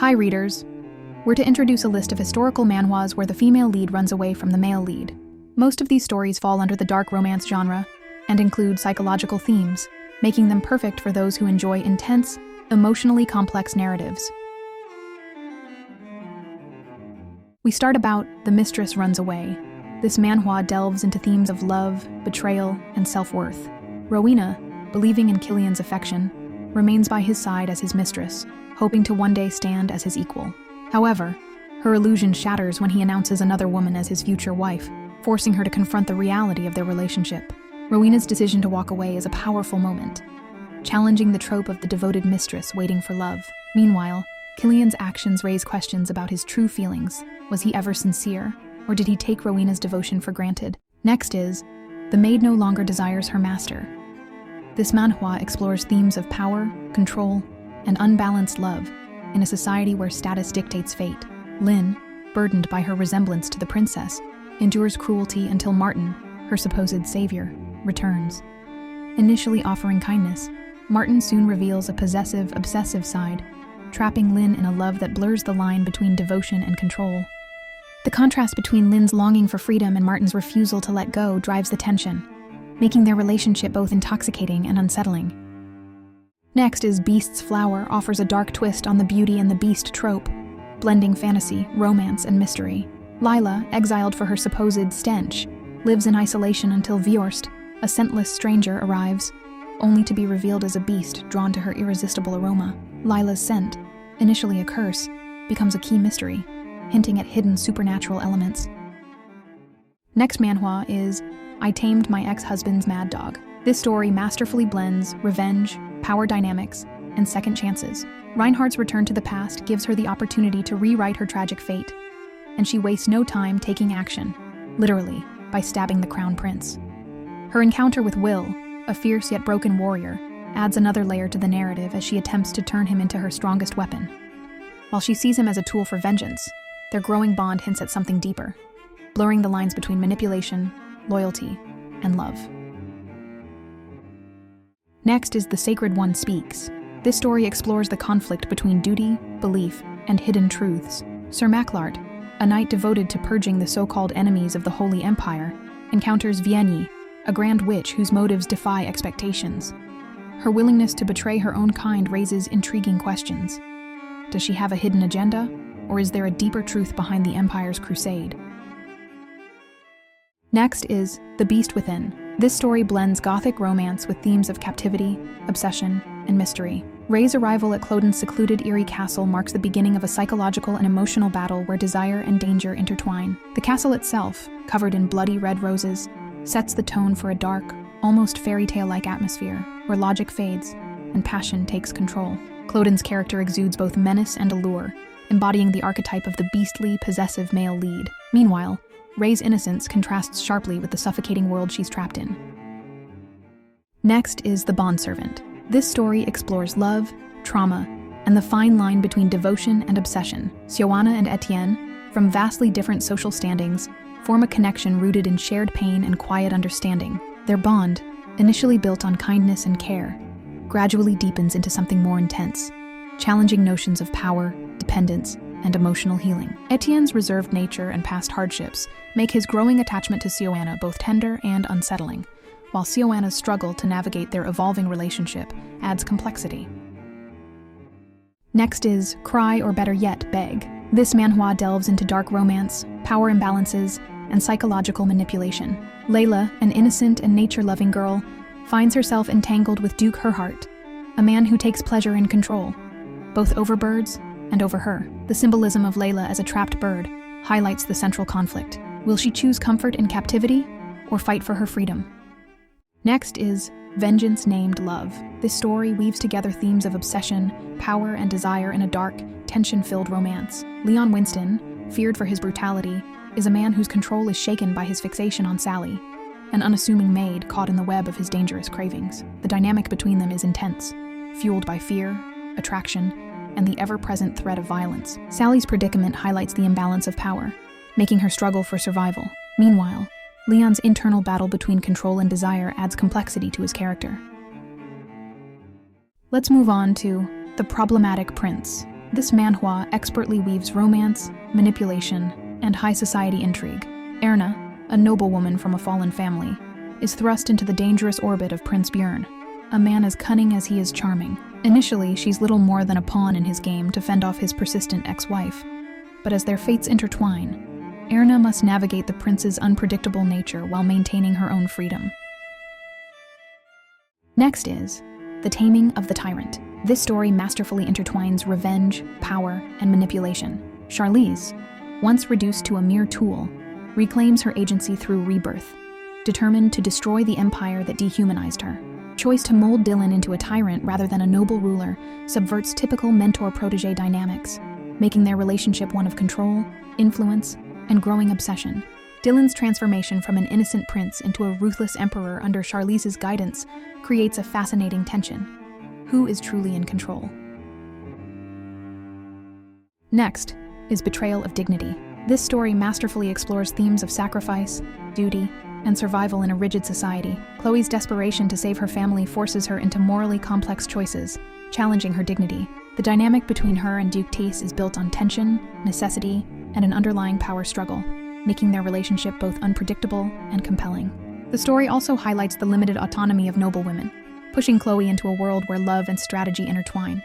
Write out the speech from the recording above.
Hi readers! We're to introduce a list of historical manhwas where the female lead runs away from the male lead. Most of these stories fall under the dark romance genre and include psychological themes, making them perfect for those who enjoy intense, emotionally complex narratives. We start about The Mistress Runs Away. This manhwa delves into themes of love, betrayal, and self-worth. Rowena, believing in Killian's affection, remains by his side as his mistress, hoping to one day stand as his equal. However, her illusion shatters when he announces another woman as his future wife, forcing her to confront the reality of their relationship. Rowena's decision to walk away is a powerful moment, challenging the trope of the devoted mistress waiting for love. Meanwhile, Killian's actions raise questions about his true feelings. Was he ever sincere, or did he take Rowena's devotion for granted? Next is The Maid No Longer Desires Her Master. This manhwa explores themes of power, control, and unbalanced love in a society where status dictates fate. Lynn, burdened by her resemblance to the princess, endures cruelty until Martin, her supposed savior, returns. Initially offering kindness, Martin soon reveals a possessive, obsessive side, trapping Lynn in a love that blurs the line between devotion and control. The contrast between Lynn's longing for freedom and Martin's refusal to let go drives the tension, making their relationship both intoxicating and unsettling. Next is Beast's Flower offers a dark twist on the Beauty and the Beast trope, blending fantasy, romance, and mystery. Lila, exiled for her supposed stench, lives in isolation until Viorst, a scentless stranger, arrives, only to be revealed as a beast drawn to her irresistible aroma. Lila's scent, initially a curse, becomes a key mystery, hinting at hidden supernatural elements. Next manhwa is I Tamed My Ex-Husband's Mad Dog. This story masterfully blends revenge, power dynamics, and second chances. Reinhardt's return to the past gives her the opportunity to rewrite her tragic fate, and she wastes no time taking action, literally, by stabbing the crown prince. Her encounter with Will, a fierce yet broken warrior, adds another layer to the narrative as she attempts to turn him into her strongest weapon. While she sees him as a tool for vengeance, their growing bond hints at something deeper, blurring the lines between manipulation, loyalty, and love. Next is The Sacred One Speaks. This story explores the conflict between duty, belief, and hidden truths. Sir Maclart, a knight devoted to purging the so-called enemies of the Holy Empire, encounters Vianney, a grand witch whose motives defy expectations. Her willingness to betray her own kind raises intriguing questions. Does she have a hidden agenda, or is there a deeper truth behind the Empire's crusade? Next is The Beast Within. This story blends Gothic romance with themes of captivity, obsession, and mystery. Ray's arrival at Cloden's secluded eerie castle marks the beginning of a psychological and emotional battle where desire and danger intertwine. The castle itself, covered in bloody red roses, sets the tone for a dark, almost fairy tale-like atmosphere, where logic fades and passion takes control. Cloden's character exudes both menace and allure, embodying the archetype of the beastly, possessive male lead. Meanwhile, Ray's innocence contrasts sharply with the suffocating world she's trapped in. Next is The Bondservant. This story explores love, trauma, and the fine line between devotion and obsession. Sioana and Etienne, from vastly different social standings, form a connection rooted in shared pain and quiet understanding. Their bond, initially built on kindness and care, gradually deepens into something more intense, challenging notions of power, dependence, and emotional healing. Etienne's reserved nature and past hardships make his growing attachment to Sioana both tender and unsettling, while Sioana's struggle to navigate their evolving relationship adds complexity. Next is Cry, or better yet, Beg. This manhwa delves into dark romance, power imbalances, and psychological manipulation. Layla, an innocent and nature-loving girl, finds herself entangled with Duke Herhart, a man who takes pleasure in control, both over birds and over her. The symbolism of Layla as a trapped bird highlights the central conflict. Will she choose comfort in captivity or fight for her freedom? Next is Vengeance Named Love. This story weaves together themes of obsession, power, and desire in a dark, tension-filled romance. Leon Winston, feared for his brutality, is a man whose control is shaken by his fixation on Sally, an unassuming maid caught in the web of his dangerous cravings. The dynamic between them is intense, fueled by fear, attraction, and the ever-present threat of violence. Sally's predicament highlights the imbalance of power, making her struggle for survival. Meanwhile, Leon's internal battle between control and desire adds complexity to his character. Let's move on to The Problematic Prince. This manhwa expertly weaves romance, manipulation, and high society intrigue. Erna, a noblewoman from a fallen family, is thrust into the dangerous orbit of Prince Björn, a man as cunning as he is charming. Initially, she's little more than a pawn in his game to fend off his persistent ex-wife. But as their fates intertwine, Erna must navigate the prince's unpredictable nature while maintaining her own freedom. Next is The Taming of the Tyrant. This story masterfully intertwines revenge, power, and manipulation. Charlize, once reduced to a mere tool, reclaims her agency through rebirth, determined to destroy the empire that dehumanized her. Choice to mold Dylan into a tyrant rather than a noble ruler subverts typical mentor-protege dynamics, making their relationship one of control, influence, and growing obsession. Dylan's transformation from an innocent prince into a ruthless emperor under Charlize's guidance creates a fascinating tension. Who is truly in control? Next is Betrayal of Dignity. This story masterfully explores themes of sacrifice, duty, and survival in a rigid society. Chloe's desperation to save her family forces her into morally complex choices, challenging her dignity. The dynamic between her and Duke Tace is built on tension, necessity, and an underlying power struggle, making their relationship both unpredictable and compelling. The story also highlights the limited autonomy of noble women, pushing Chloe into a world where love and strategy intertwine.